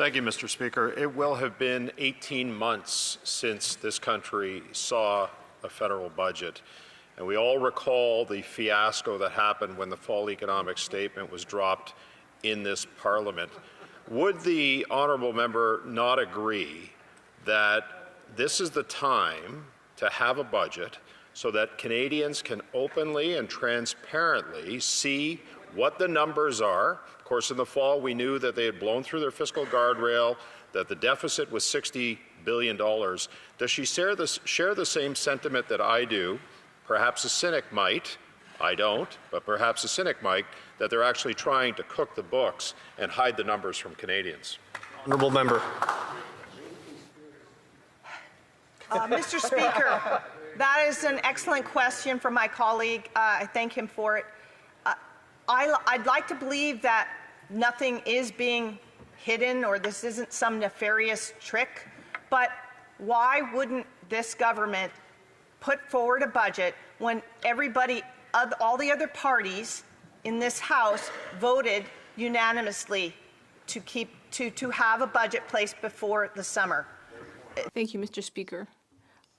Thank you, Mr. Speaker. It will have been 18 months since this country saw a federal budget. And we all recall the fiasco that happened when the fall economic statement was dropped in this Parliament. Would the honourable member not agree that this is the time to have a budget so that Canadians can openly and transparently see what the numbers are? Of course, in the fall, we knew that they had blown through their fiscal guardrail, that the deficit was $60 billion. Does she share the same sentiment that I do? Perhaps a cynic might. I don't, but perhaps a cynic might, that they're actually trying to cook the books and hide the numbers from Canadians. Honourable member. Mr. Speaker, that is an excellent question from my colleague. I thank him for it. I'd like to believe that nothing is being hidden or this isn't some nefarious trick, but why wouldn't this government put forward a budget when everybody, all the other parties in this House voted unanimously to have a budget placed before the summer? Thank you, Mr. Speaker.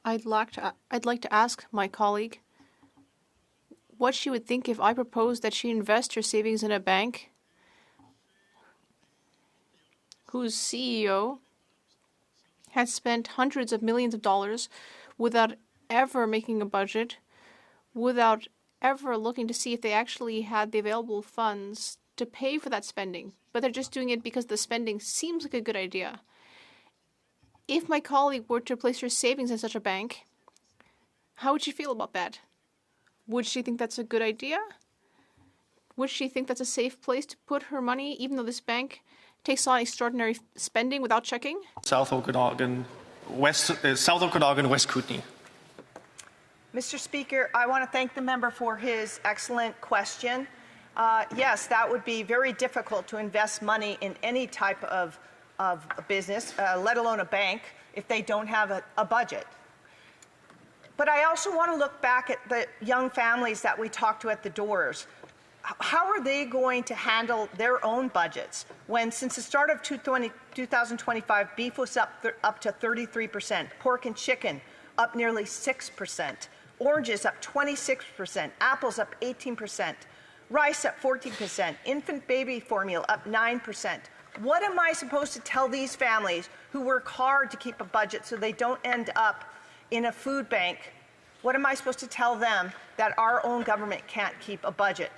I'd like to ask my colleague what she would think if I proposed that she invest her savings in a bank whose CEO has spent hundreds of millions of dollars without ever making a budget, without ever looking to see if they actually had the available funds to pay for that spending, but they're just doing it because the spending seems like a good idea. If my colleague were to place her savings in such a bank, how would she feel about that? Would she think that's a good idea? Would she think that's a safe place to put her money, even though this bank takes on extraordinary spending without checking? South Okanagan, West Kootenay. Mr. Speaker, I want to thank the member for his excellent question. Yes, that would be very difficult to invest money in any type of a business, let alone a bank, if they don't have a budget. But I also want to look back at the young families that we talked to at the doors. How are they going to handle their own budgets when, since the start of 2025, beef was up to 33%, pork and chicken up nearly 6%, oranges up 26%, apples up 18%, rice up 14%, infant baby formula up 9%. What am I supposed to tell these families who work hard to keep a budget so they don't end up in a food bank? What am I supposed to tell them that our own government can't keep a budget?